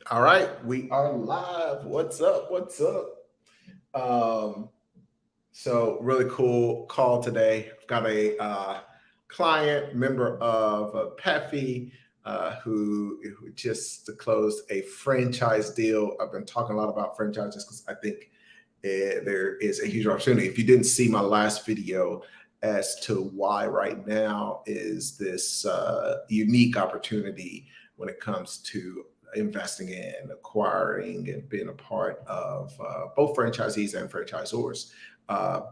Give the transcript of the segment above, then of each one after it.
All right, we are live. What's up? What's up? Um, so really cool call today. I've got a client member of PEFI who just closed a franchise deal. I've been talking a lot about franchises because I think there is a huge opportunity. If you didn't see my last video as to why right now is this unique opportunity when it comes to investing in, acquiring, and being a part of both franchisees and franchisors,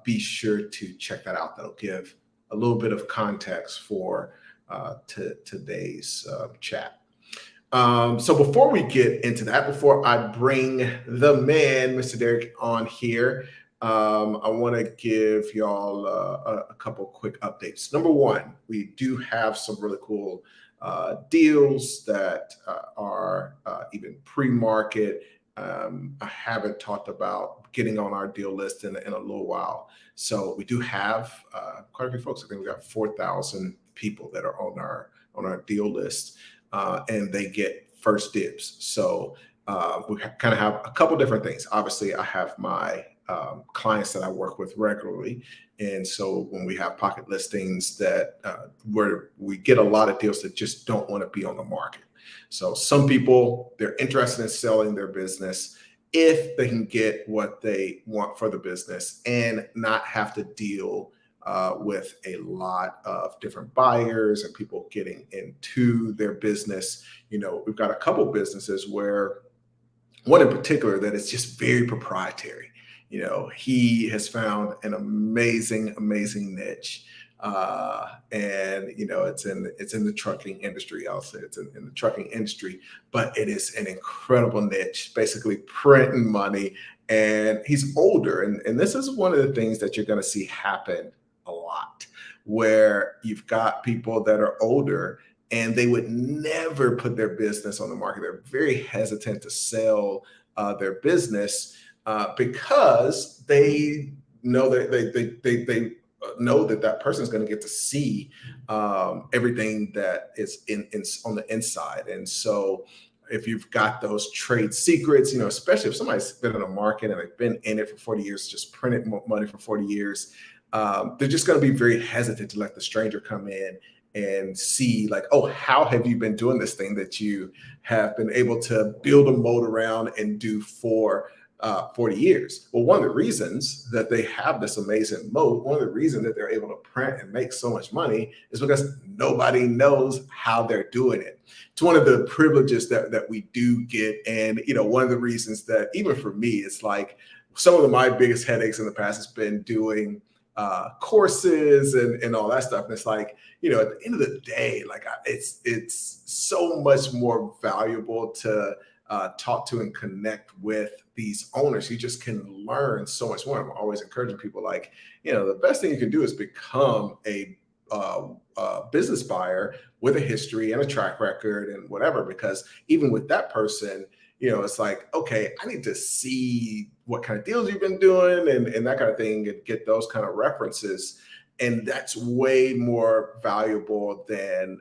be sure to check that out. That'll give a little bit of context for today's chat. So before we get into that, before I bring the man, Mr. Derek, on here, I want to give y'all a couple quick updates. Number one, we do have some really cool deals that are even pre-market. I haven't talked about getting on our deal list in a little while. So we do have quite a few folks. I think we got 4,000 people that are on our deal list. And they get first dibs. So we kind of have a couple different things. Obviously, I have my clients that I work with regularly. And so when we have pocket listings that where we get a lot of deals that just don't want to be on the market. So some people, they're interested in selling their business if they can get what they want for the business and not have to deal with a lot of different buyers and people getting into their business. We've got a couple businesses where one in particular that is just very proprietary. He has found an amazing niche. And it's in the trucking industry. I'll say it's in the trucking industry, but it is an incredible niche, basically printing money. And he's older. And this is one of the things that you're going to see happen a lot, where you've got people that are older and they would never put their business on the market. They're very hesitant to sell their business because they know that they know that person is going to get to see everything that is on the inside. And so if you've got those trade secrets, especially if somebody's been in a market and they've been in it for 40 years, just printed money for 40 years, they're just going to be very hesitant to let the stranger come in and see, like, oh, how have you been doing this thing that you have been able to build a moat around and do for 40 years? Well, one of the reasons that they have this amazing moat, one of the reasons that they're able to print and make so much money is because nobody knows how they're doing it. It's one of the privileges that we do get. And, one of the reasons that even for me, it's like some of my biggest headaches in the past has been doing courses and all that stuff. And it's like, at the end of the day, like it's so much more valuable to talk to and connect with these owners. You just can learn so much more. I'm always encouraging people, like, the best thing you can do is become a business buyer with a history and a track record and whatever, because even with that person, it's like, okay, I need to see what kind of deals you've been doing and that kind of thing, and get those kind of references. And that's way more valuable than,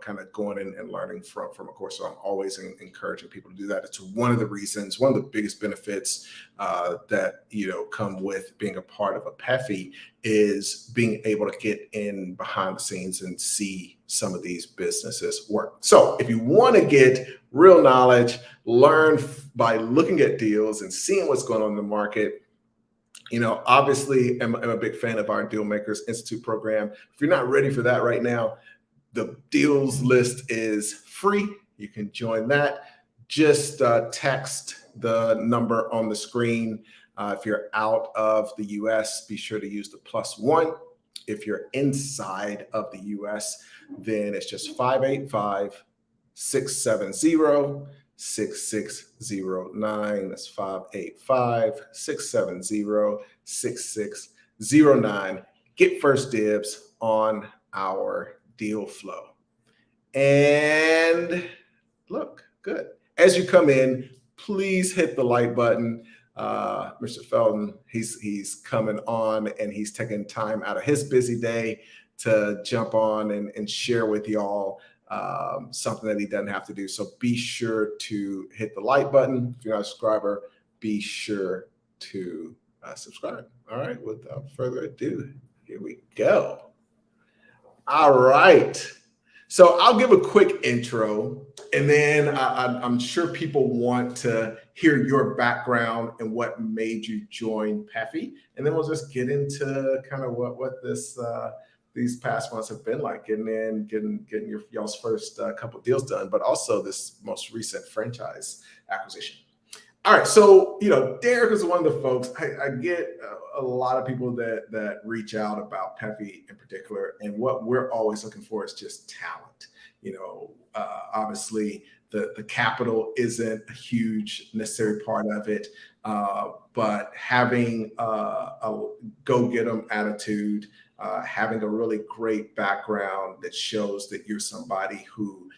kind of going in and learning from a course. So I'm always encouraging people to do that. It's one of the reasons, one of the biggest benefits that, come with being a part of a PEFI is being able to get in behind the scenes and see some of these businesses work. So if you want to get real knowledge, learn by looking at deals and seeing what's going on in the market. Obviously, I'm a big fan of our Deal Makers Institute program. If you're not ready for that right now, the deals list is free. You can join that. Just text the number on the screen. If you're out of the US, be sure to use the +1. If you're inside of the US, then it's just 585-670-6609. That's 585-670-6609. Get first dibs on our deal flow. And look good. As you come in, please hit the like button. Mr. Felton, he's coming on and he's taking time out of his busy day to jump on and share with y'all something that he doesn't have to do. So be sure to hit the like button. If you're not a subscriber, be sure to subscribe. All right, without further ado, here we go. All right. So I'll give a quick intro, and then I'm sure people want to hear your background and what made you join PEFI, and then we'll just get into kind of what these past months have been like, getting y'all's first couple deals done, but also this most recent franchise acquisition. All right, so Derek is one of the folks. I get a lot of people that reach out about PEFI in particular, and what we're always looking for is just talent. Obviously the capital isn't a huge necessary part of it, but having a go-get-em attitude, having a really great background that shows that you're somebody who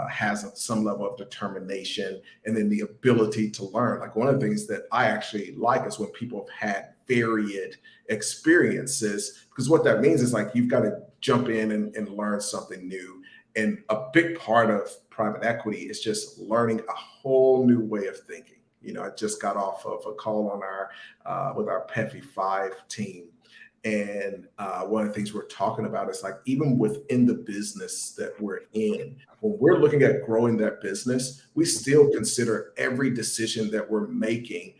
has some level of determination, and then the ability to learn. Like, one of the things that I actually like is when people have had varied experiences, because what that means is, like, you've got to jump in and learn something new. And a big part of private equity is just learning a whole new way of thinking. I just got off of a call on with our PEFI 5 team. And one of the things we're talking about is, like, even within the business that we're in, when we're looking at growing that business, we still consider every decision that we're making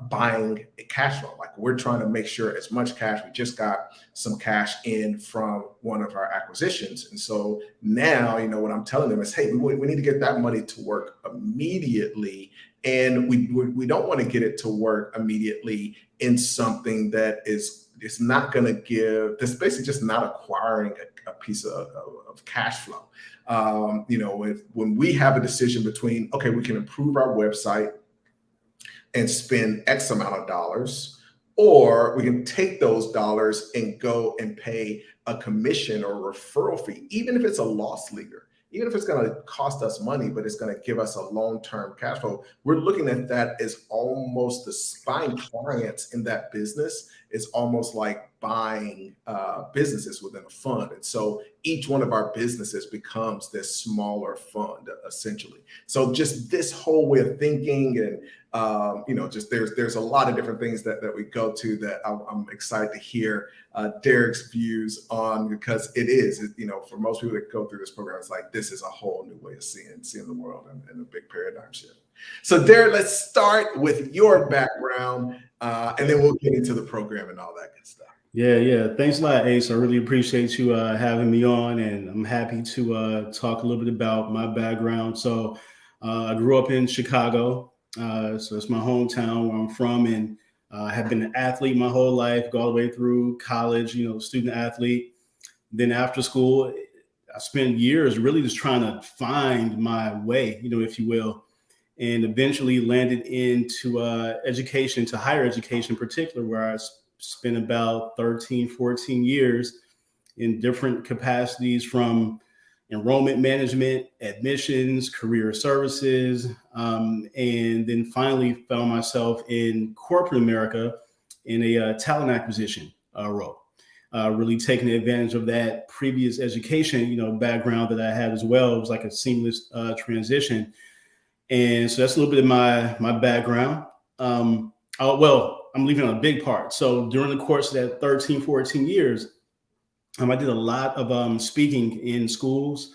buying a cash flow. Like, we're trying to make sure as much cash. We just got some cash in from one of our acquisitions. And so now, what I'm telling them is, hey, we need to get that money to work immediately. And we don't want to get it to work immediately in something that is not going to give, that's basically just not acquiring a piece of cash flow. When we have a decision between, okay, we can improve our website and spend X amount of dollars, or we can take those dollars and go and pay a commission or referral fee, even if it's a loss leader, even if it's going to cost us money, but it's going to give us a long-term cash flow. We're looking at that as almost buying clients in that business is almost like buying businesses within a fund. And so each one of our businesses becomes this smaller fund, essentially. So just this whole way of thinking, and just there's a lot of different things that we go to that I'm excited to hear Derek's views on, because it is, for most people that go through this program, it's like, this is a whole new way of seeing the world, and a big paradigm shift. So Derek, let's start with your background, and then we'll get into the program and all that good stuff. Yeah. Thanks a lot, Ace. I really appreciate you having me on, and I'm happy to talk a little bit about my background. So I grew up in Chicago. So it's my hometown where I'm from, and have been an athlete my whole life, go all the way through college, student athlete. Then after school, I spent years really just trying to find my way, if you will, and eventually landed into education, to higher education in particular, where I spent about 13, 14 years in different capacities, from enrollment management, admissions, career services, and then finally found myself in corporate America in a talent acquisition role, really taking advantage of that previous education, background that I had as well. It was like a seamless transition. And so that's a little bit of my background. I'm leaving on a big part. So during the course of that 13, 14 years, I did a lot of speaking in schools,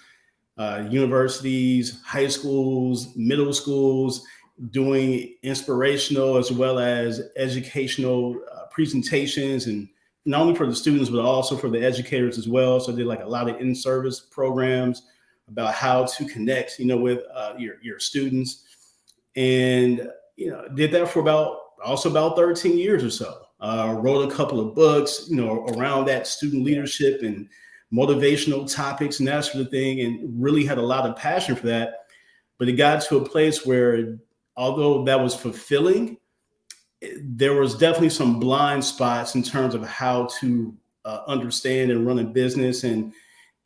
universities, high schools, middle schools, doing inspirational as well as educational presentations, and not only for the students, but also for the educators as well. So I did like a lot of in-service programs about how to connect, with your students, and did that for about 13 years or so. Wrote a couple of books, around that student leadership and motivational topics and that sort of thing, and really had a lot of passion for that. But it got to a place where, although that was fulfilling, there was definitely some blind spots in terms of how to understand and run a business, and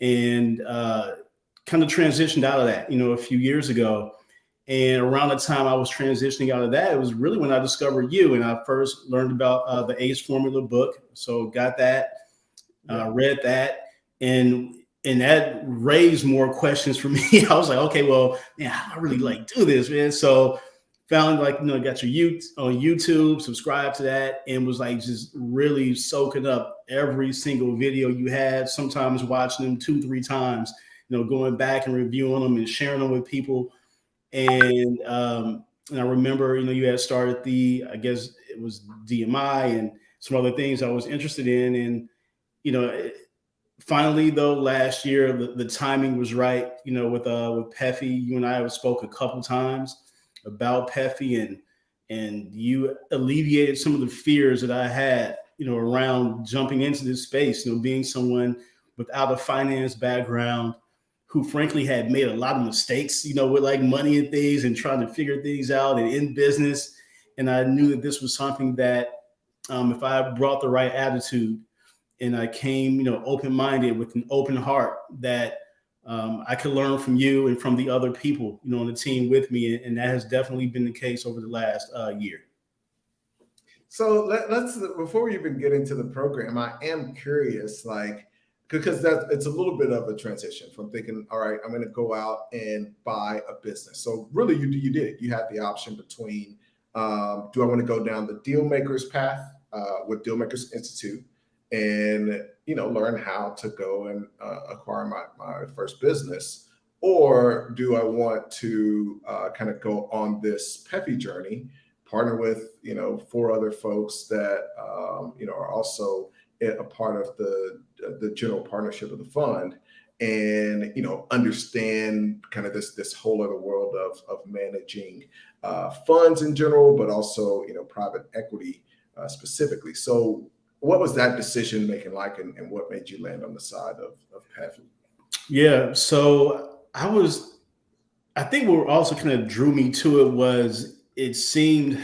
kind of transitioned out of that, a few years ago. And around the time I was transitioning out of that, it was really when I discovered you, and I first learned about the ACE Formula book. So got that, read that, and and that raised more questions for me. I was like, okay, well, man, how do I really like do this, man? So found like, got your on YouTube, subscribe to that, and was like just really soaking up every single video you had, sometimes watching them 2-3 times, going back and reviewing them and sharing them with people. And I remember, you had started I guess it was DMI and some other things I was interested in. And, finally, though, last year, the timing was right, with PEFI. You and I have spoke a couple times about PEFI, and you alleviated some of the fears that I had, around jumping into this space, being someone without a finance background who frankly had made a lot of mistakes, with like money and things and trying to figure things out and in business. And I knew that this was something that if I brought the right attitude and I came, open-minded with an open heart, that I could learn from you and from the other people, on the team with me. And that has definitely been the case over the last year. So let's, before we even get into the program, I am curious, because it's a little bit of a transition from thinking, all right, I'm going to go out and buy a business. So really, you had the option between, do I want to go down the deal makers path with Deal Makers Institute and, learn how to go and acquire my first business, or do I want to kind of go on this PEFI journey, partner with, 4 other folks that, are also a part of the general partnership of the fund, and understand kind of this whole other world of managing funds in general, but also private equity specifically. So what was that decision making like, and what made you land on the side of PEFI? Yeah, so I think what also kind of drew me to it was it seemed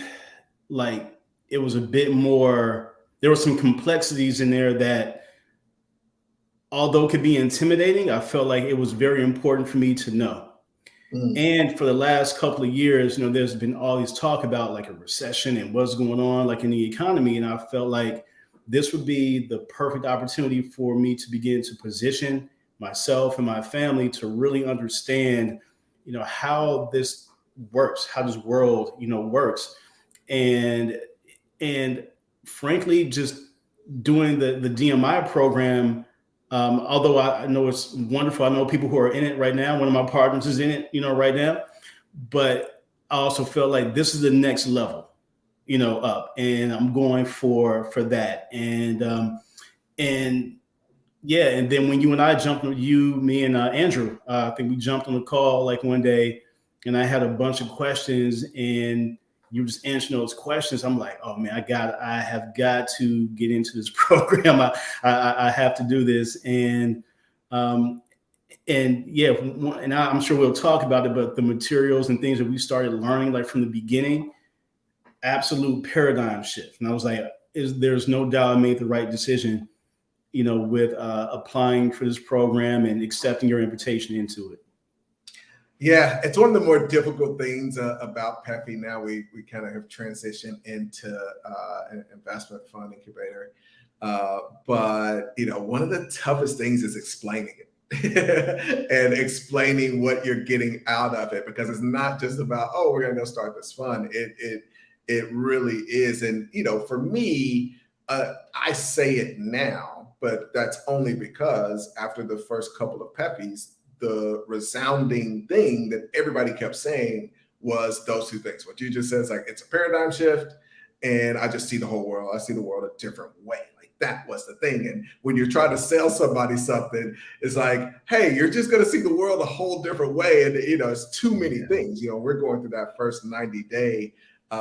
like it was a bit more, there were some complexities in there that, although it could be intimidating, I felt like it was very important for me to know. And for the last couple of years, there's been all this talk about like a recession and what's going on like in the economy. And I felt like this would be the perfect opportunity for me to begin to position myself and my family to really understand, how this works, how this world, works. And frankly, just doing the DMI program, although I know it's wonderful. I know people who are in it right now. One of my partners is in it, right now. But I also felt like this is the next level, up, and I'm going for that. And yeah, and then when you and I jumped, me and Andrew, I think we jumped on the call like one day, and I had a bunch of questions, and you were just answering those questions. I'm like, oh man, I have got to get into this program. I have to do this. And yeah, and I'm sure we'll talk about it, but the materials and things that we started learning like from the beginning, absolute paradigm shift. And I was like, there's no doubt I made the right decision, with applying for this program and accepting your invitation into it. Yeah, it's one of the more difficult things about PEFI. Now we kind of have transitioned into an investment fund incubator. But, one of the toughest things is explaining it and explaining what you're getting out of it, because it's not just about, oh, we're going to go start this fund. It really is. And, for me, I say it now, but that's only because after the first couple of PEFIs, the resounding thing that everybody kept saying was those 2 things. What you just said is like, it's a paradigm shift, and I just see the whole world. I see the world a different way. Like, that was the thing. And when you're trying to sell somebody something, it's like, hey, you're just going to see the world a whole different way. And, it's too many things. We're going through that first 90-day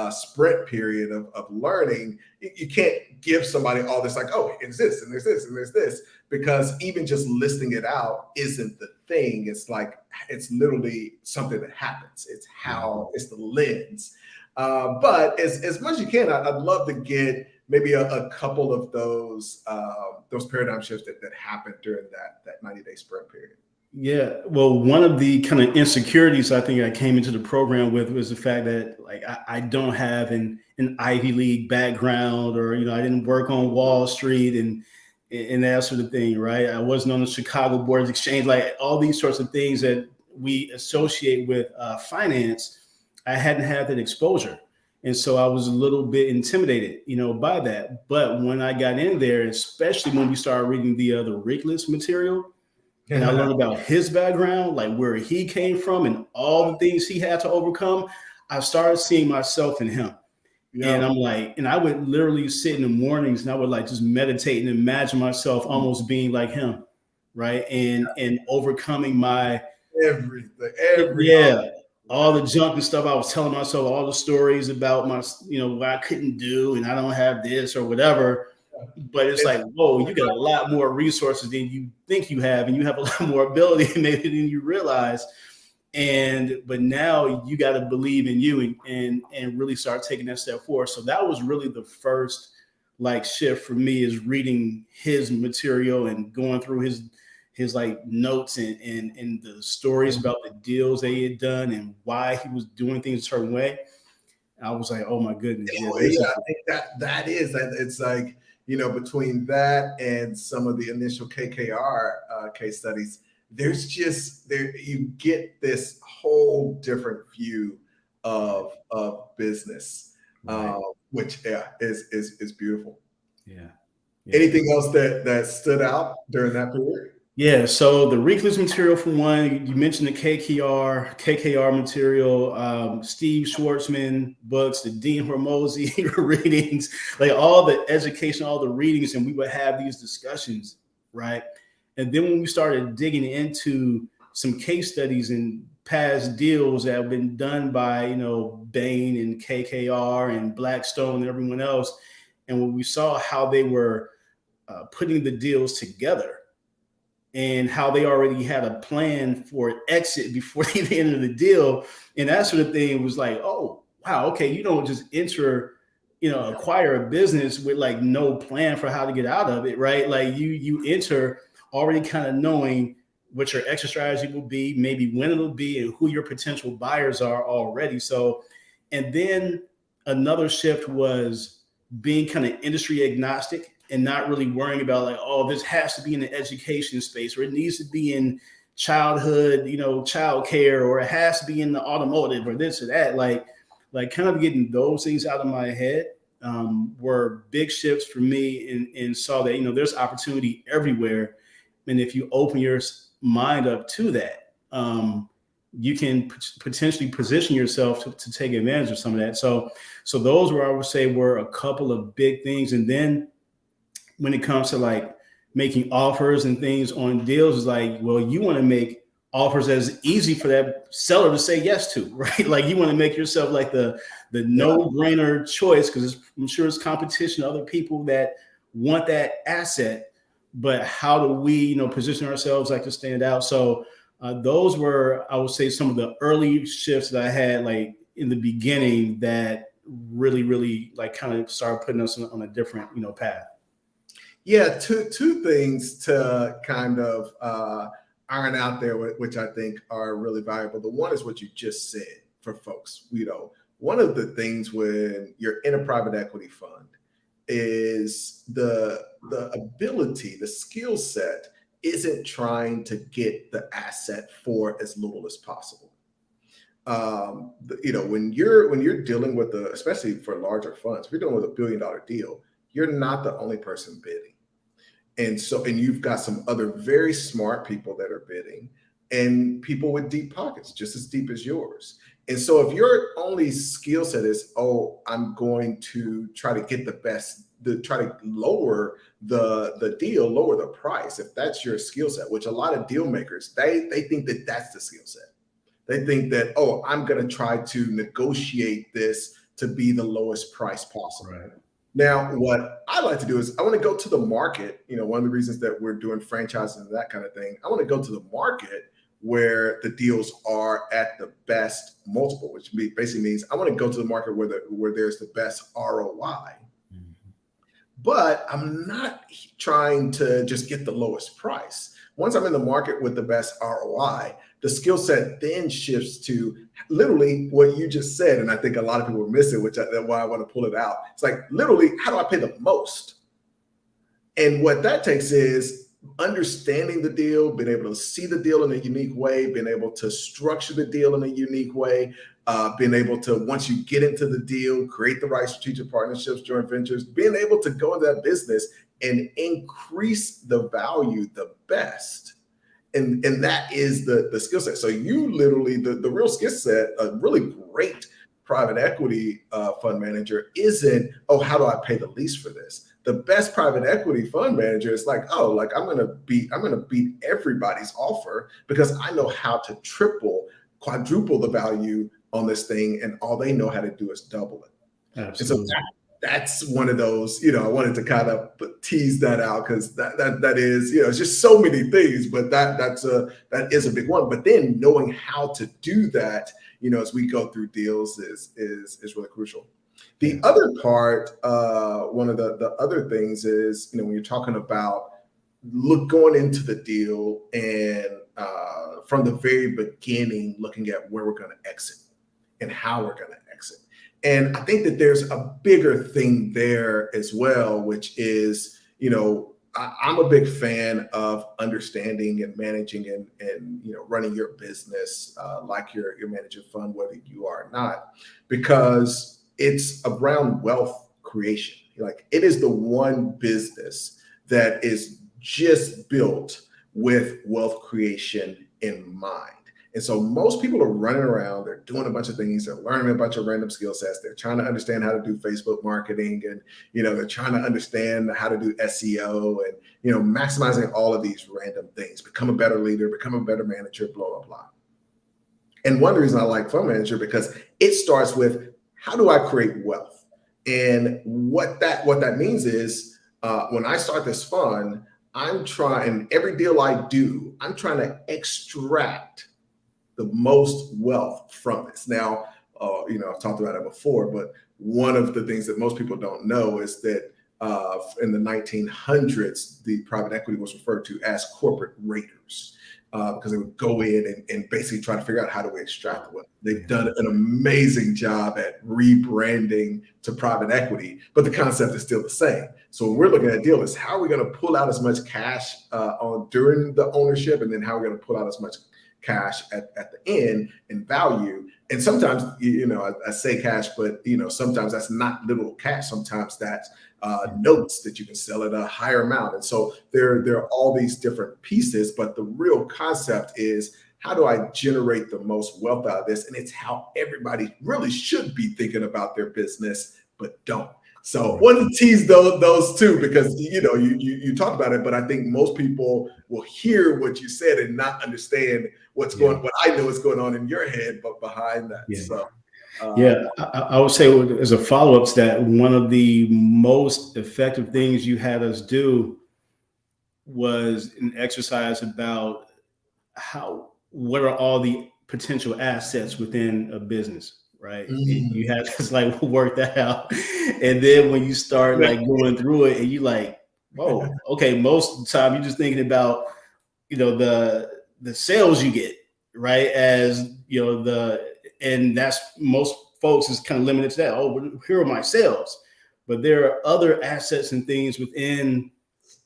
sprint period of learning. You can't give somebody all this like, oh, it's this, and there's this, and there's this, because even just listing it out isn't the thing. It's like, it's literally something that happens. It's it's the lens. But as much as you can, I'd love to get maybe a couple of those paradigm shifts that happened during that 90-day sprint period. Yeah, well, one of the kind of insecurities I think I came into the program with was the fact that like I don't have an Ivy League background, or I didn't work on Wall Street, and that sort of thing, right? I wasn't on the Chicago Board of Exchange, like all these sorts of things that we associate with finance. I hadn't had that exposure. And so I was a little bit intimidated, by that. But when I got in there, especially when we started reading the Rickles material, and I learned about his background, like where he came from and all the things he had to overcome, I started seeing myself in him. And I'm like, and I would literally sit in the mornings and I would like just meditate and imagine myself almost being like him, right? And overcoming my everything, all the junk and stuff I was telling myself, all the stories about my, what I couldn't do and I don't have this or whatever. But it's like, whoa, you got a lot more resources than you think you have, and you have a lot more ability maybe than you realize. But now you got to believe in you and really start taking that step forward. So that was really the first like shift for me, is reading his material and going through his like notes and the stories about the deals they had done and why he was doing things a certain way. I was like, oh my goodness. I think that is, it's like, between that and some of the initial KKR case studies, you get this whole different view of business, right. Which is beautiful. Yeah. Anything else that stood out during that period? Yeah, so the Rickles material for one, you mentioned the KKR material, Steve Schwartzman books, the Dean Hormozy readings, like all the education, all the readings, and we would have these discussions, right? And then when we started digging into some case studies and past deals that have been done by, Bain and KKR and Blackstone and everyone else, and when we saw how they were putting the deals together, and how they already had a plan for exit before the end of the deal. And that sort of thing was like, oh, wow, okay, you don't just acquire a business with like no plan for how to get out of it, right? Like you enter already kind of knowing what your exit strategy will be, maybe when it'll be, and who your potential buyers are already. So, and then another shift was being kind of industry agnostic and not really worrying about like, oh, this has to be in the education space, or it needs to be in childhood, childcare, or it has to be in the automotive or this or that. Like kind of getting those things out of my head were big shifts for me, and saw that, there's opportunity everywhere. And if you open your mind up to that, you can potentially position yourself to take advantage of some of that. So those were, I would say, were a couple of big things. And then when it comes to like making offers and things on deals, is like, well, you want to make offers as easy for that seller to say yes to, right? Like you want to make yourself like the no-brainer choice, because I'm sure it's competition, other people that want that asset, but how do we, position ourselves like to stand out? So those were, I would say, some of the early shifts that I had like in the beginning that really, really like kind of started putting us on a different, path. Yeah, two things to kind of iron out there, which I think are really valuable. The one is what you just said for folks. One of the things when you're in a private equity fund is the ability, the skill set isn't trying to get the asset for as little as possible. When you're dealing with especially for larger funds, if you're dealing with $1 billion deal, you're not the only person bidding. And you've got some other very smart people that are bidding, and people with deep pockets, just as deep as yours. And so if your only skill set is, oh, I'm going to try to get the best, try to lower the deal, lower the price, if that's your skill set, which a lot of deal makers, they think that that's the skill set. They think that, oh, I'm going to try to negotiate this to be the lowest price possible. Right. Now, what I like to do is I want to go to the market. One of the reasons that we're doing franchising and that kind of thing, I want to go to the market where the deals are at the best multiple, which basically means I want to go to the market where there's the best ROI. Mm-hmm. But I'm not trying to just get the lowest price. Once I'm in the market with the best ROI, the skill set then shifts to literally what you just said. And I think a lot of people are missing, that's why I want to pull it out. It's like, literally, how do I pay the most? And what that takes is understanding the deal, being able to see the deal in a unique way, being able to structure the deal in a unique way, being able to, once you get into the deal, create the right strategic partnerships, joint ventures, being able to go into that business and increase the value the best. And that is the skill set. So you literally, the real skill set, a really great private equity fund manager isn't, oh, how do I pay the least for this? The best private equity fund manager is like, oh, like I'm gonna beat everybody's offer because I know how to triple, quadruple the value on this thing, and all they know how to do is double it. Absolutely. And so that's one of those, I wanted to kind of tease that out because that is, it's just so many things, but that is a big one. But then knowing how to do that, as we go through deals is really crucial. The other part, one of the other things is, when you're talking about going into the deal and from the very beginning, looking at where we're going to exit and how we're going to exit. And I think that there's a bigger thing there as well, which is, I'm a big fan of understanding and managing and running your business like you're managing fund, whether you are or not, because it's around wealth creation. Like, it is the one business that is just built with wealth creation in mind. And so most people are running around, they're doing a bunch of things, they're learning a bunch of random skill sets, they're trying to understand how to do Facebook marketing, and they're trying to understand how to do SEO and maximizing all of these random things, become a better leader, become a better manager, blah, blah, blah. And one reason I like fund manager, because it starts with, how do I create wealth? And what that means is, when I start this fund, I'm trying, every deal I do, I'm trying to extract the most wealth from this. Now, I've talked about it before, but one of the things that most people don't know is that in the 1900s, the private equity was referred to as corporate raiders, because they would go in and basically try to figure out how do we extract the wealth. They've done an amazing job at rebranding to private equity, but the concept is still the same. So when we're looking at a deal, is how are we going to pull out as much cash during the ownership, and then how we're going to pull out as much cash at the end in value. And sometimes, I say cash, but sometimes that's not literal cash. Sometimes that's notes that you can sell at a higher amount. And so there are all these different pieces, but the real concept is, how do I generate the most wealth out of this? And it's how everybody really should be thinking about their business, but don't. So wanted to tease those two, because you talked about it, but I think most people will hear what you said and not understand what I know is going on in your head, but behind that. Yeah. So I would say, as a follow-up to that, one of the most effective things you had us do was an exercise about what are all the potential assets within a business. Right. Mm-hmm. You have to work that out. And then when you start going through it, and you whoa, okay, most of the time you're just thinking about, the sales you get, right? As and that's, most folks is kind of limited to that. Oh, here are my sales. But there are other assets and things within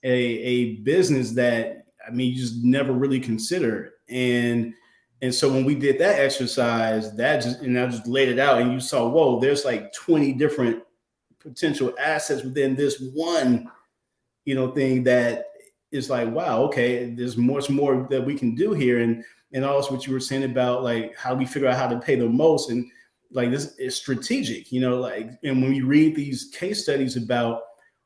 a business that, you just never really consider. And so when we did that exercise, I just laid it out, and you saw, whoa, there's 20 different potential assets within this one, thing that is wow, okay, there's much more that we can do here. And also what you were saying about how we figure out how to pay the most, and this is strategic, and when we read these case studies about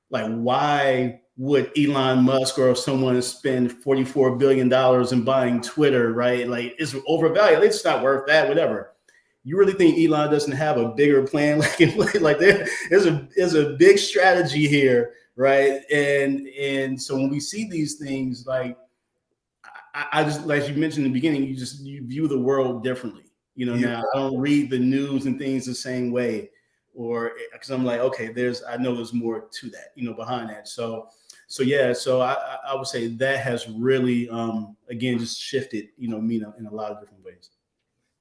why would Elon Musk or someone spend $44 billion in buying Twitter, right? It's overvalued. It's not worth that, whatever. You really think Elon doesn't have a bigger plan? There's a big strategy here, right? And so when we see these things, I just, like you mentioned in the beginning, you view the world differently. Now I don't read the news and things the same way, or because I'm okay, I know there's more to that, behind that. So I would say that has really, again, just shifted, me in a lot of different ways.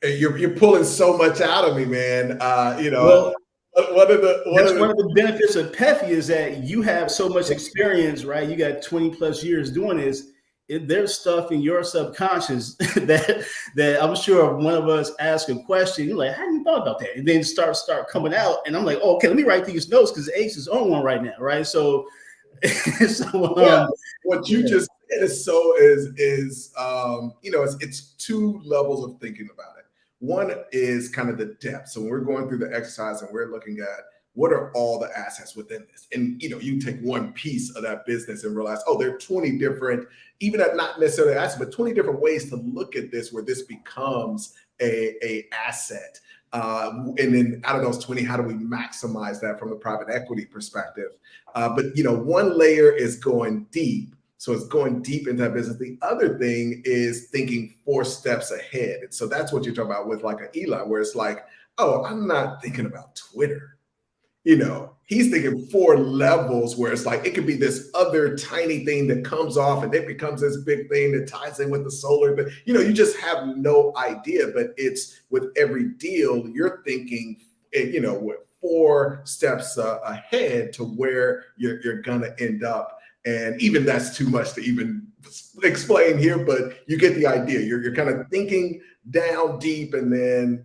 You're pulling so much out of me, man. Well, one of the benefits of PEFI is that you have so much experience, right? You got 20 plus years doing this. There's stuff in your subconscious that I'm sure if one of us ask a question, you're like, how did you thought about that? And then start coming out. And I'm like, oh, okay, let me write these notes because Ace is on one right now, right? So, what you just said is it's two levels of thinking about it. One is kind of the depth. So when we're going through the exercise and we're looking at what are all the assets within this, and you take one piece of that business and realize, oh, there are 20 different, even at not necessarily assets, but 20 different ways to look at this where this becomes a asset. And then out of those 20, how do we maximize that from the private equity perspective? But one layer is going deep. So it's going deep into that business. The other thing is thinking 4 steps ahead. And so that's what you're talking about with like an Eli, where it's like, oh, I'm not thinking about Twitter. He's thinking 4 levels where it's like, it could be this other tiny thing that comes off and it becomes this big thing that ties in with the solar. But, you just have no idea. But it's with every deal, you're thinking, with 4 steps ahead to where you're going to end up. And even that's too much to even explain here, but you get the idea. You're kind of thinking down deep and then,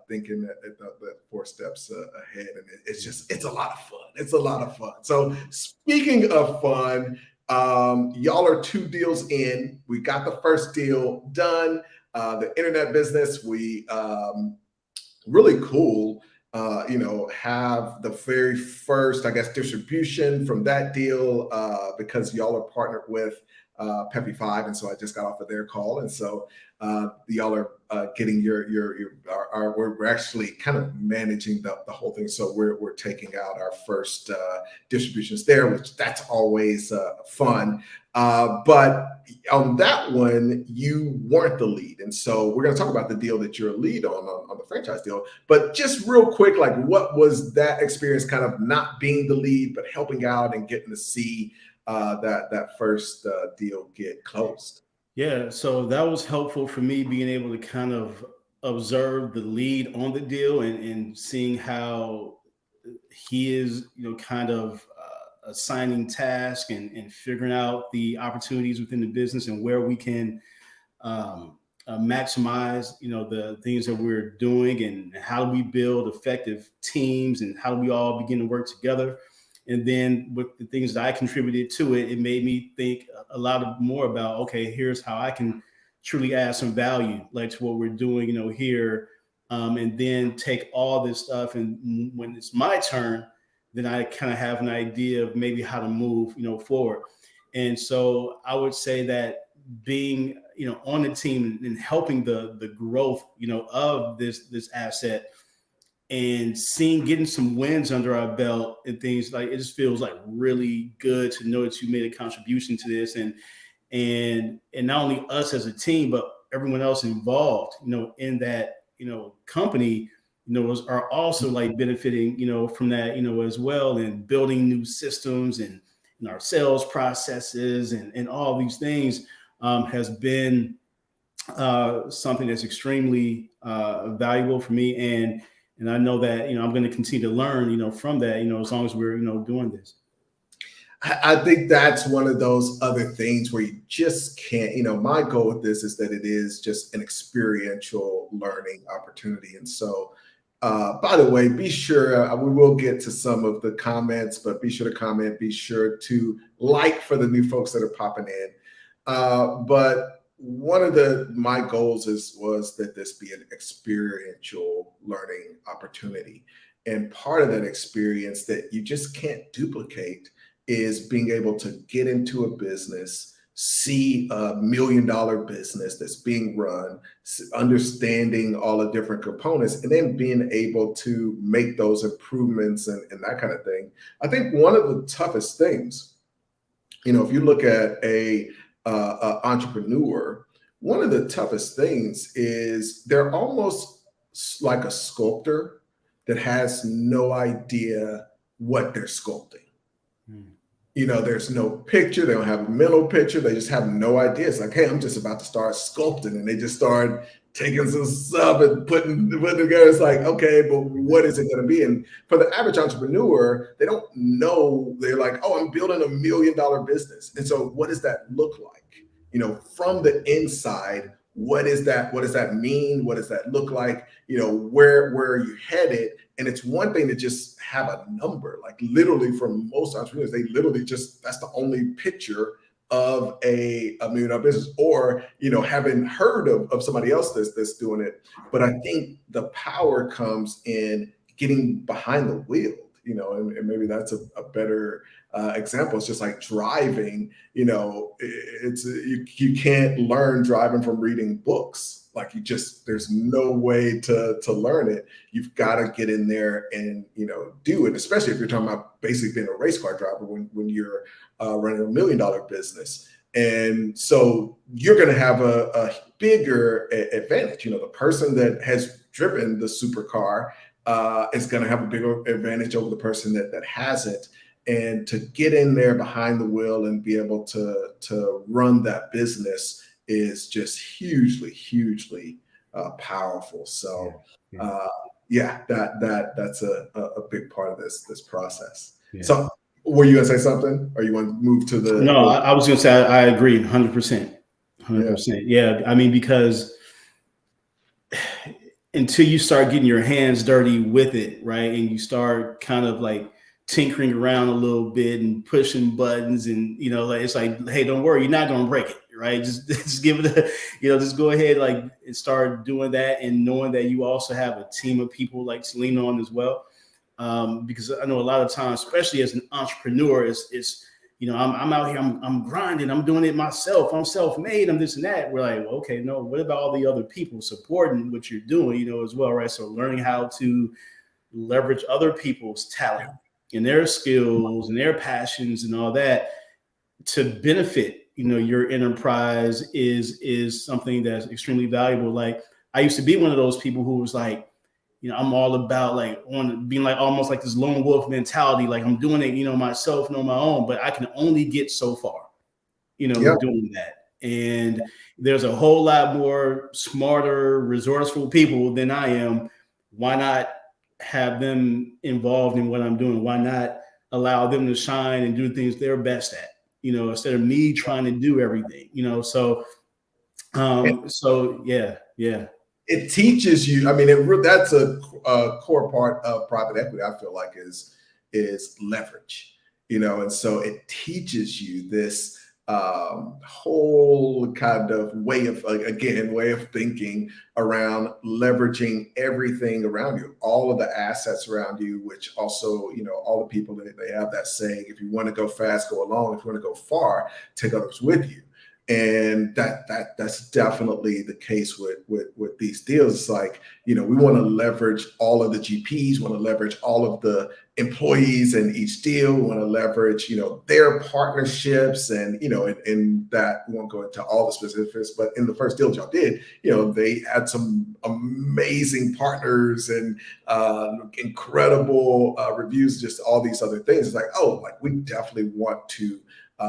thinking that the 4 steps ahead. And it's a lot of fun. It's a lot of fun. So speaking of fun, y'all are 2 deals in. We got the first deal done. The internet business, we really cool. Have the very first, I guess, distribution from that deal because y'all are partnered with PEFI 5, and so I just got off of their call, and so y'all are getting we're actually kind of managing the whole thing, so we're taking out our first distributions there, which that's always fun. But on that one, you weren't the lead, and so we're going to talk about the deal that you're a lead on the franchise deal. But just real quick, like, what was that experience, kind of not being the lead but helping out and getting to see that first deal get closed? Yeah, so that was helpful for me, being able to kind of observe the lead on the deal and seeing how he is, kind of assigning tasks and figuring out the opportunities within the business and where we can maximize, the things that we're doing, and how do we build effective teams, and how do we all begin to work together. And then with the things that I contributed to it, it made me think a lot more about, okay, here's how I can truly add some value, like to what we're doing, here. And then take all this stuff, and when it's my turn, then I kind of have an idea of maybe how to move, forward. And so I would say that being, on the team and helping the growth, of this asset, and getting some wins under our belt and things, like, it just feels like really good to know that you made a contribution to this, and not only us as a team, but everyone else involved, in that, company, are also like benefiting, from that, as well, and building new systems and our sales processes and all these things has been something that's extremely valuable for me. And I know that, I'm going to continue to learn, from that, as long as we're, doing this. I think that's one of those other things where you just can't, my goal with this is that it is just an experiential learning opportunity. And so, by the way, be sure, we will get to some of the comments, but be sure to comment, be sure to like for the new folks that are popping in. But one of my goals was that this be an experiential learning opportunity. And part of that experience that you just can't duplicate is being able to get into a business, see $1 million business that's being run, understanding all the different components, and then being able to make those improvements and that kind of thing. I think one of the toughest things, if you look at a entrepreneur, one of the toughest things is they're almost like a sculptor that has no idea what they're sculpting. there's no picture. They don't have a mental picture. They just have no idea. It's like, hey, I'm just about to start sculpting. And they just start taking some stuff and putting together. It's like, okay, but what is it going to be? And for the average entrepreneur, they don't know. They're like, oh, I'm building $1 million business. And so what does that look like? From the inside, what is that? What does that mean? What does that look like? Where are you headed? And it's one thing to just have a number, like literally for most entrepreneurs, they literally that's the only picture of a $1 million business, or, having heard of somebody else that's doing it. But I think the power comes in getting behind the wheel, and maybe that's a better example. It's just like driving, you can't learn driving from reading books. Like there's no way to learn it. You've got to get in there and, do it, especially if you're talking about basically being a race car driver when you're running $1 million business. And so you're going to have a bigger advantage. The person that has driven the supercar is going to have a bigger advantage over the person that hasn't. And to get in there behind the wheel and be able to run that business is just hugely powerful. So that's a big part of this process. Yeah. So were you gonna say something, or you want to move to the? No, I was gonna say I agree 100%. 100%. Yeah, I mean, because until you start getting your hands dirty with it, right, and you start kind of like tinkering around a little bit and pushing buttons, and it's like, hey, don't worry, you're not gonna break it, right? Just give it just go ahead, like, and start doing that, and knowing that you also have a team of people like to lean on as well. Because I know a lot of times, especially as an entrepreneur, it's I'm out here, I'm grinding, I'm doing it myself, I'm self-made, I'm this and that. We're like, well, okay, no, what about all the other people supporting what you're doing, as well, right? So learning how to leverage other people's talent and their skills and their passions and all that to benefit, your enterprise is something that's extremely valuable. Like, I used to be one of those people who was like, I'm all about like on being like almost like this lone wolf mentality. Like, I'm doing it, myself and on my own, but I can only get so far, doing that. And there's a whole lot more smarter, resourceful people than I am. Why not have them involved in what I'm doing? Why not allow them to shine and do things they're best at, instead of me trying to do everything, so yeah. It teaches you. I mean, that's a core part of private equity, I feel like, is leverage, and so it teaches you this whole kind of way of thinking around leveraging everything around you, all of the assets around you, which also, all the people that they have that saying, if you want to go fast, go alone. If you want to go far, take others with you. And that's definitely the case with these deals. It's like, we want to leverage all of the GPs, want to leverage all of the employees in each deal, we want to leverage, their partnerships, and, and that, we won't go into all the specifics, but in the first deal y'all did, they had some amazing partners and incredible reviews, just all these other things. It's like, oh, like, we definitely want to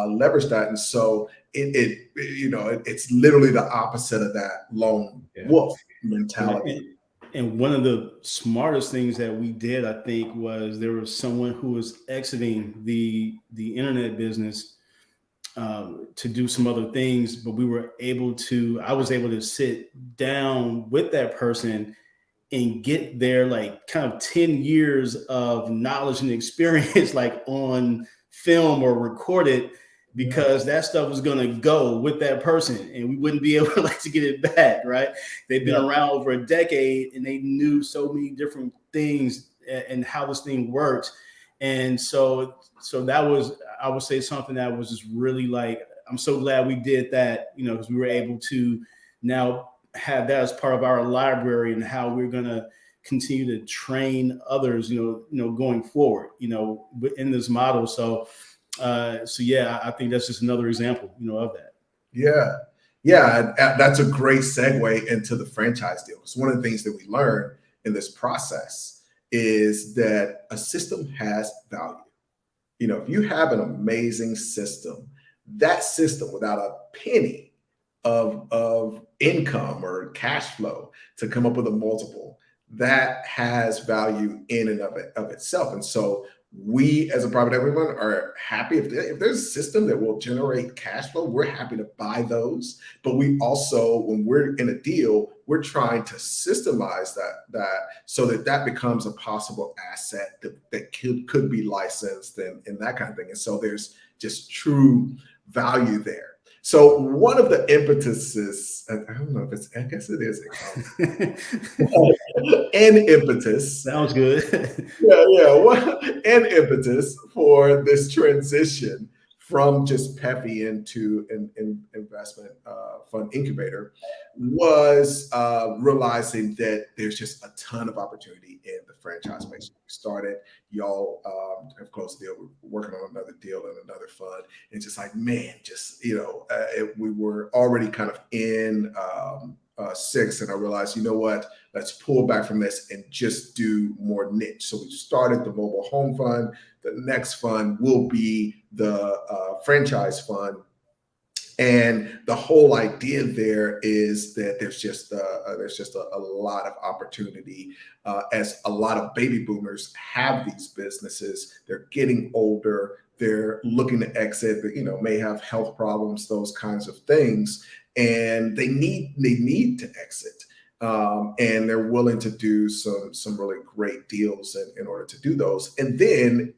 leverage that. And so it's literally the opposite of that lone wolf mentality. And one of the smartest things that we did, I think, was there was someone who was exiting the internet business to do some other things, but I was able to sit down with that person and get their like kind of 10 years of knowledge and experience, like on film or recorded, because that stuff was going to go with that person and we wouldn't be able to get it back, right? They've been around over a decade and they knew so many different things and how this thing works. And so that was, I would say, something that was just really like, I'm so glad we did that, because we were able to now have that as part of our library and how we're going to continue to train others, going forward, in this model. So yeah, I think that's just another example, of that. Yeah. That's a great segue into the franchise deal. Because one of the things that we learned in this process is that a system has value. if you have an amazing system, that system without a penny of income or cash flow to come up with a multiple, that has value in and of itself. And so we as a private equity fund are happy if there's a system that will generate cash flow, we're happy to buy those. But we also, when we're in a deal, we're trying to systemize that so that becomes a possible asset that could be licensed and that kind of thing. And so there's just true value there. So one of the impetuses, I don't know if it's, I guess it is, an impetus. Sounds good. An impetus for this transition from just PEFI into an investment fund incubator was realizing that there's just a ton of opportunity in the franchise space. We started, y'all have closed the deal, we're working on another deal in another fund. And just like, man, just, we were already kind of in six, and I realized, you know what, let's pull back from this and just do more niche. So we started the mobile home fund. The next fund will be the franchise fund. And the whole idea there is that there's just a lot of opportunity as a lot of baby boomers have these businesses. They're getting older. They're looking to exit, but may have health problems, those kinds of things, and they need to exit. And they're willing to do some really great deals in order to do those. And then,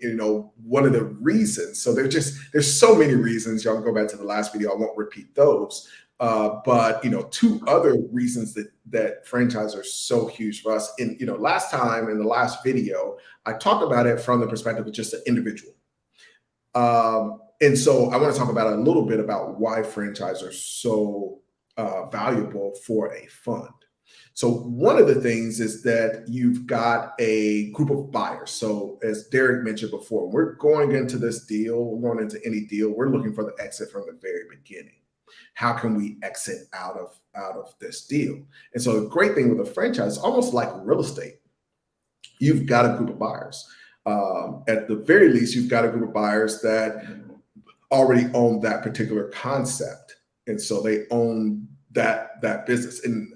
one of the reasons, so there's so many reasons, y'all can go back to the last video, I won't repeat those. But two other reasons that franchise are so huge for us. And last time in the last video, I talked about it from the perspective of just an individual. And so I want to talk about a little bit about why franchise are so valuable for a fund. So one of the things is that you've got a group of buyers. So as Derek mentioned before, we're going into this deal, we're going into any deal, we're looking for the exit from the very beginning. How can we exit out of this deal? And so the great thing with a franchise, almost like real estate, you've got a group of buyers. At the very least, you've got a group of buyers that already own that particular concept. And so they own that business, and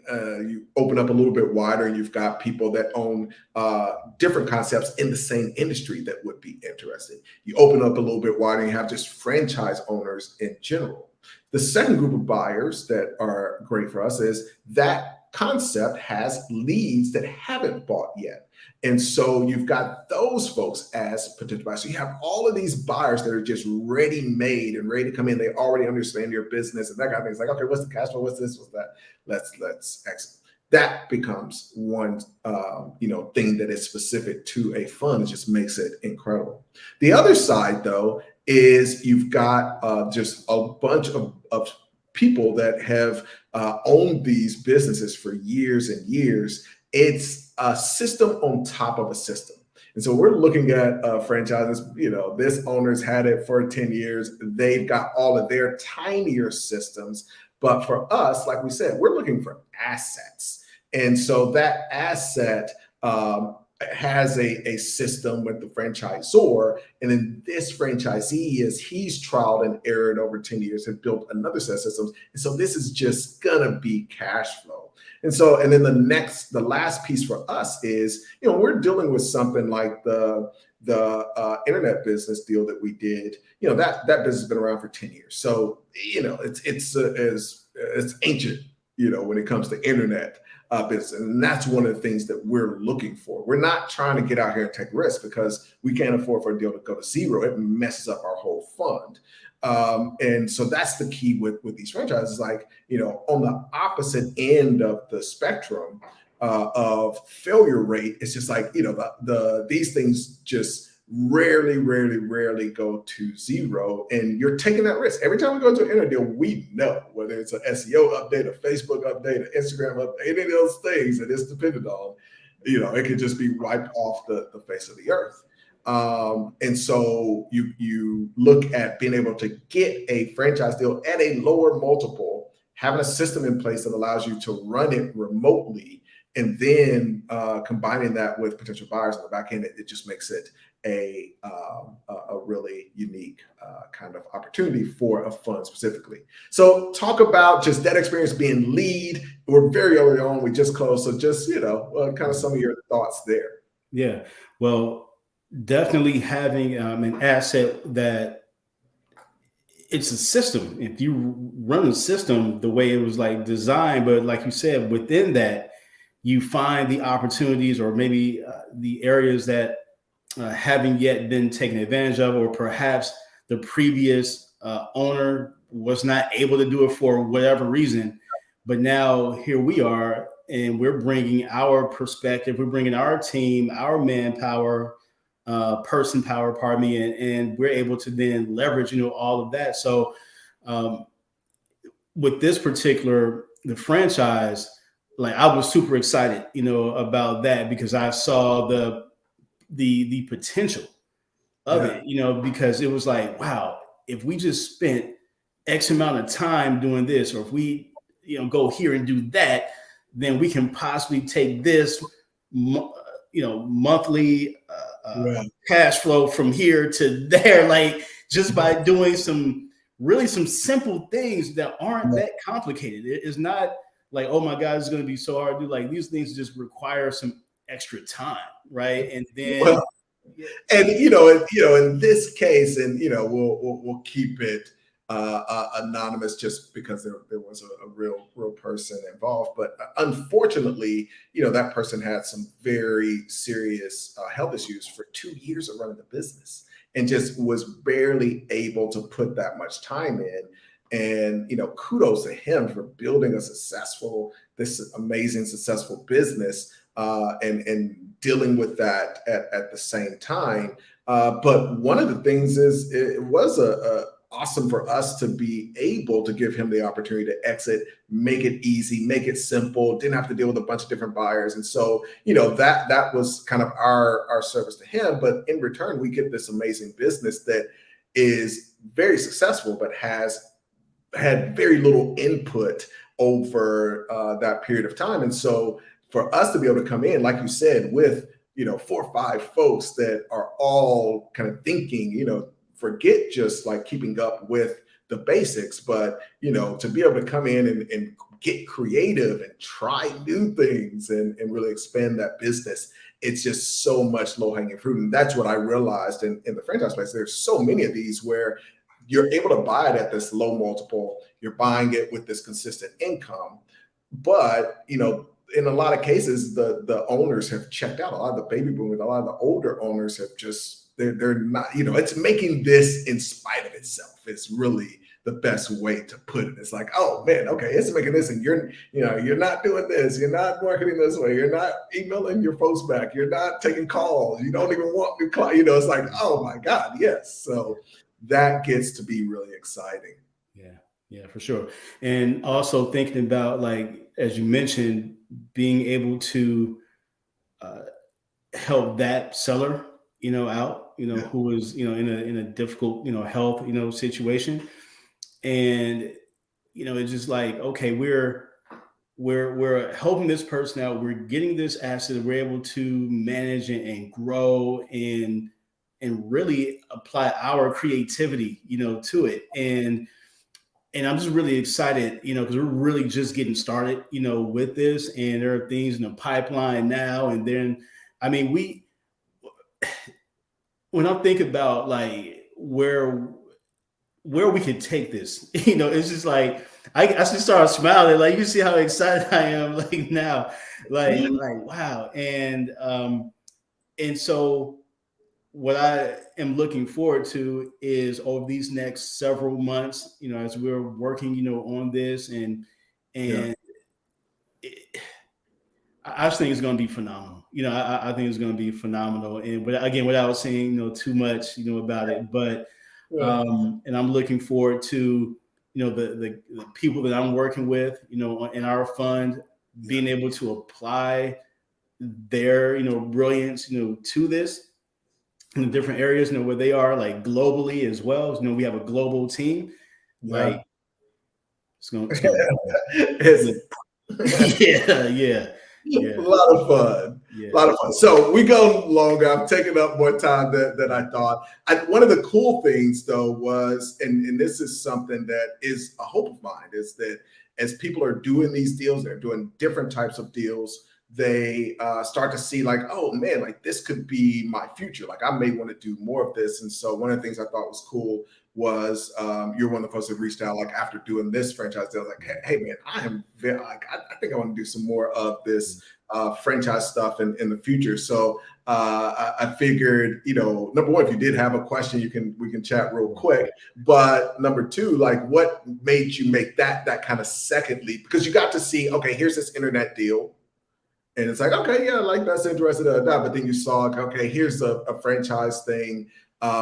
you open up a little bit wider and you've got people that own different concepts in the same industry that would be interested. You open up a little bit wider and you have just franchise owners in general. The second group of buyers that are great for us is that concept has leads that haven't bought yet. And so you've got those folks as potential buyers. So you have all of these buyers that are just ready-made and ready to come in. They already understand your business and that kind of thing. It's like, okay, what's the cash flow? What's this? What's that? Let's exit. That becomes one thing that is specific to a fund. It just makes it incredible. The other side, though, is you've got just a bunch of people that have owned these businesses for years and years. It's a system on top of a system. And so we're looking at franchises, this owner's had it for 10 years. They've got all of their tinier systems. But for us, like we said, we're looking for assets. And so that asset has a system with the franchisor. And then this franchisee, he's trialed and errored over 10 years, have built another set of systems. And so this is just gonna be cash flow. And then the last piece for us is, we're dealing with something like the internet business deal that we did. That business has been around for 10 years. So, it's ancient, when it comes to internet business. And that's one of the things that we're looking for. We're not trying to get out here and take risks because we can't afford for a deal to go to zero. It messes up our whole fund. And so that's the key with these franchises. Like, on the opposite end of the spectrum of failure rate, it's just like, these things just rarely go to zero, and you're taking that risk. Every time we go into an internet deal, we know whether it's an SEO update, a Facebook update, an Instagram update, any of those things that it's dependent on, it could just be wiped off the face of the earth. And so you look at being able to get a franchise deal at a lower multiple, having a system in place that allows you to run it remotely, and then combining that with potential buyers on the back end, it just makes it a really unique kind of opportunity for a fund specifically. So talk about just that experience being lead. We're very early on. We just closed. So just, kind of some of your thoughts there. Yeah. Well, definitely having an asset that it's a system. If you run a system the way it was like designed, but like you said, within that, you find the opportunities or maybe the areas that haven't yet been taken advantage of, or perhaps the previous owner was not able to do it for whatever reason. But now here we are, and we're bringing our perspective, we're bringing our team, our manpower, person power, pardon me, and we're able to then leverage, all of that. So um, with this particular, the franchise, like I was super excited, about that because I saw the potential of it, because it was like, wow, if we just spent X amount of time doing this, or if we, go here and do that, then we can possibly take this, monthly cash flow from here to there, like just by doing some simple things that aren't that complicated. It's not like, oh my God, it's going to be so hard to do. Like these things just require some extra time, right? And then, and in this case, and we'll keep it anonymous just because there was a real person involved. But unfortunately, that person had some very serious health issues for 2 years of running the business, and just was barely able to put that much time in. And kudos to him for building this amazing successful business, and dealing with that at the same time. But one of the things is it was awesome for us to be able to give him the opportunity to exit, make it easy, make it simple, didn't have to deal with a bunch of different buyers. And so, that was kind of our service to him. But in return, we get this amazing business that is very successful, but has had very little input over that period of time. And so for us to be able to come in, like you said, with 4 or 5 folks that are all kind of thinking, forget just like keeping up with the basics, but to be able to come in and get creative and try new things and really expand that business, it's just so much low-hanging fruit. And that's what I realized in the franchise place. There's so many of these where you're able to buy it at this low multiple, you're buying it with this consistent income, but in a lot of cases, the owners have checked out. A lot of the baby boomers, a lot of the older owners have just, they're not, it's making this in spite of itself. It's really the best way to put it. It's like, oh man, okay, it's making this, and you're not doing this, you're not marketing this way, you're not emailing your folks back, you're not taking calls, you don't even want new clients. It's like, oh my God, yes. So that gets to be really exciting. Yeah, for sure. And also thinking about, like, as you mentioned, being able to help that seller, out, who is, in a difficult, health, situation. And, it's just like, okay, we're helping this person out. We're getting this asset. We're able to manage it and grow and really apply our creativity, to it. And I'm just really excited, because we're really just getting started, with this. And there are things in the pipeline now. And then, I mean, when I think about like where we could take this, it's just like, I just started smiling. Like, you see how excited I am, like now, like wow. And so what I am looking forward to is over these next several months, as we're working, on this, and I just think it's going to be phenomenal. I think it's going to be phenomenal. And but again, without saying too much, about it, but and I'm looking forward to the people that I'm working with, in our fund, being able to apply their brilliance, to this in the different areas, where they are, like globally as well. We have a global team. Yeah. Like it's going yeah. Yeah. A lot of fun. Yeah. A lot of fun. So we go longer. I'm taking up more time than I thought. One of the cool things, though, was, and this is something that is a hope of mine, is that as people are doing these deals, they're doing different types of deals. They start to see like, oh man, like this could be my future. Like I may want to do more of this. And so one of the things I thought was cool was you're one of the folks that reached out like after doing this franchise deal, like, hey man, I am very like I think I want to do some more of this franchise stuff in the future. So I figured, number one, if you did have a question, we can chat real quick. But number two, like what made you make that kind of second leap? Because you got to see, okay, here's this internet deal. And it's like, okay, yeah, like that's interesting. But then you saw, okay, here's a franchise thing.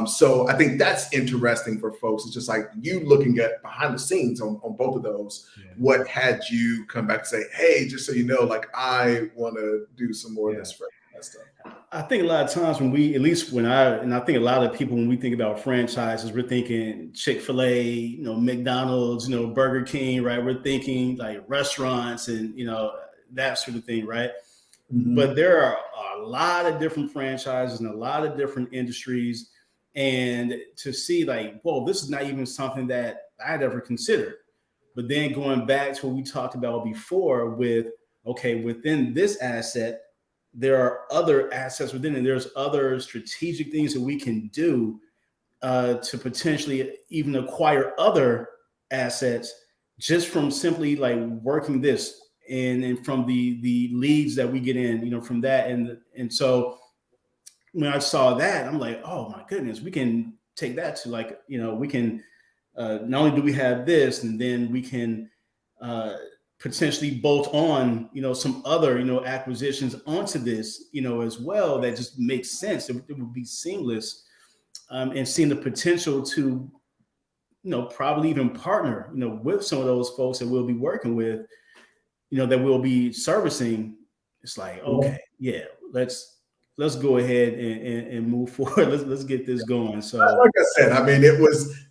So I think that's interesting for folks. It's just like you looking at behind the scenes on both of those. Yeah. What had you come back and say, hey, just so you know, like I want to do some more of this franchise stuff. I think a lot of times I think a lot of people, when we think about franchises, we're thinking Chick-fil-A, McDonald's, Burger King, right? We're thinking like restaurants and, that sort of thing, right? Mm-hmm. But there are a lot of different franchises and a lot of different industries. And to see like, whoa, this is not even something that I'd ever considered. But then going back to what we talked about before with, okay, within this asset, there are other assets within it. There's other strategic things that we can do to potentially even acquire other assets just from simply like working this. And from the leads that we get in, from that. And so when I saw that, I'm like, oh my goodness, we can take that to like, we can, not only do we have this, and then we can potentially bolt on, some other, acquisitions onto this, as well, that just makes sense. It would be seamless, and seeing the potential to, probably even partner, with some of those folks that we'll be working with, that we'll be servicing. It's like, okay, yeah, let's go ahead and move forward. Let's get this going. So like I said, I mean,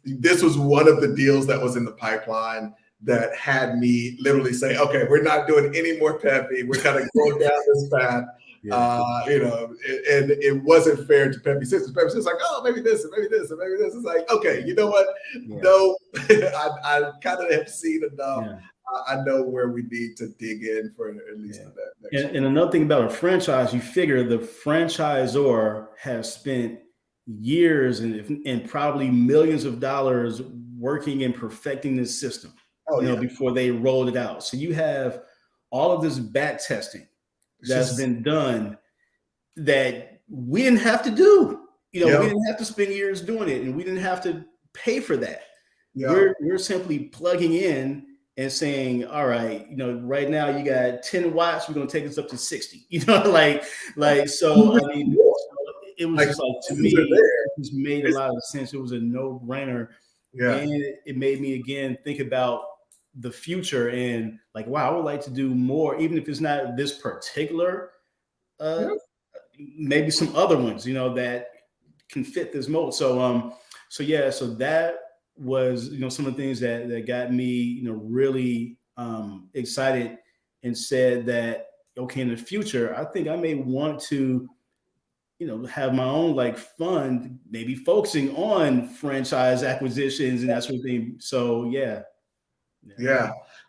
this was one of the deals that was in the pipeline that had me literally say, okay, we're not doing any more PEFI. We're kind of going down this path. Yeah. And it wasn't fair to PEFI 6. PEFI 6 is like, oh, maybe this and maybe this and maybe this. It's like, okay, you know what? Yeah. No, I kind of have seen enough. Yeah. I know where we need to dig in for at least that. And another thing about a franchise, you figure the franchisor has spent years and probably millions of dollars working and perfecting this system, before they rolled it out. So you have all of this back testing that's been done that we didn't have to do. We didn't have to spend years doing it, and we didn't have to pay for that. Yeah. We're simply plugging in and saying, all right, right now you got 10 watts, we're going to take this up to 60, so, I mean, it was just like, to me, it just made a lot of sense. It was a no-brainer. Yeah. And it made me, again, think about the future and like, wow, I would like to do more, even if it's not this particular, maybe some other ones, that can fit this mold. So that was, some of the things that got me, really excited, and said that, okay, in the future, I think I may want to, have my own like fund, maybe focusing on franchise acquisitions and that sort of thing. So, yeah.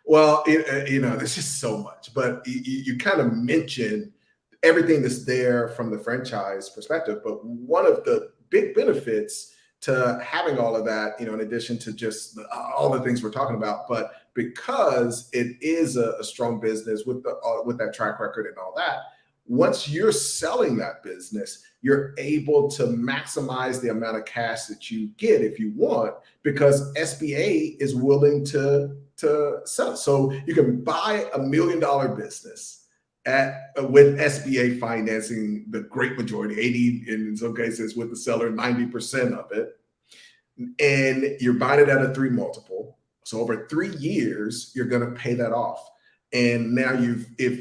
Well, there's just so much, but you kind of mentioned everything that's there from the franchise perspective. But one of the big benefits to having all of that, in addition to just all the things we're talking about, but because it is a strong business with that track record and all that, once you're selling that business, you're able to maximize the amount of cash that you get if you want, because SBA is willing to sell. So you can buy $1 million business with SBA financing, the great majority, 80, and in some cases with the seller, 90% of it. And you're buying it at a 3 multiple. So over 3 years, you're going to pay that off. And now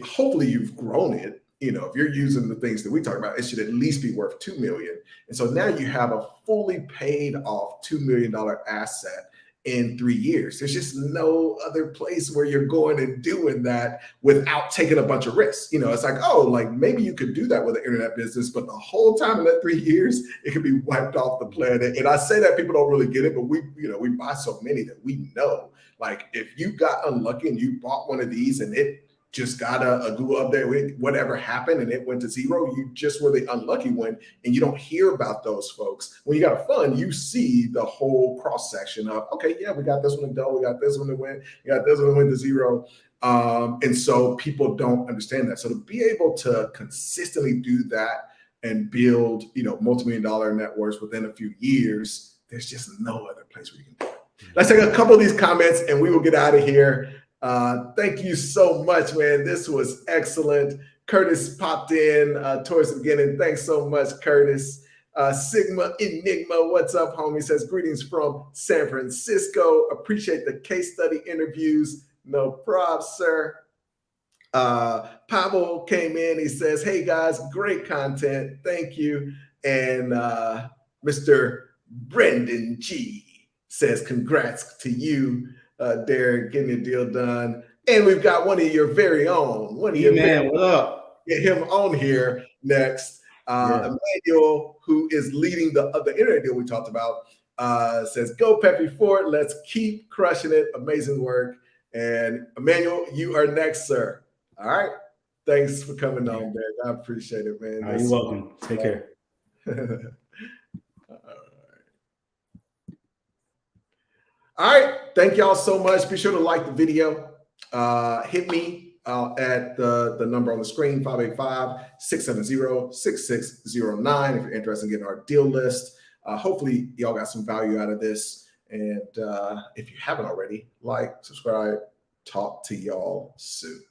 hopefully you've grown it. If you're using the things that we talk about, it should at least be worth $2 million. And so now you have a fully paid off $2 million asset. in 3 years. There's just no other place where you're going and doing that without taking a bunch of risks. It's like, oh, like maybe you could do that with an internet business, but the whole time in that 3 years, it could be wiped off the planet. And I say that people don't really get it, but we buy so many that we know, like if you got unlucky and you bought one of these and it just got a Google update, whatever happened and it went to zero, you just were the unlucky one. And you don't hear about those folks. When you got a fund, you see the whole cross section of, okay, yeah, we got this one to go, we got this one to win, we got this one to win to zero. And so people don't understand that. So to be able to consistently do that and build, multi-million-dollar net worths within a few years, there's just no other place where you can do it. Let's take a couple of these comments and we will get out of here. Thank you so much, man. This was excellent. Curtis popped in towards the beginning. Thanks so much, Curtis. Sigma Enigma, what's up, homie? Says, greetings from San Francisco. Appreciate the case study interviews. No props, sir. Pavel came in. He says, hey, guys, great content. Thank you. And Mr. Brendan G says, congrats to you, Derek, getting the deal done. And we've got one of your very own. What up? Get him on here next. Emmanuel, who is leading the internet deal we talked about, says, go PEFI Fort. Let's keep crushing it. Amazing work. And Emmanuel, you are next, sir. All right. Thanks for coming on, Derek. I appreciate it, man. You're welcome. Take care. All right. Thank y'all so much. Be sure to like the video. Hit me at the number on the screen, 585-670-6609, if you're interested in getting our deal list. Hopefully, y'all got some value out of this. And if you haven't already, like, subscribe, talk to y'all soon.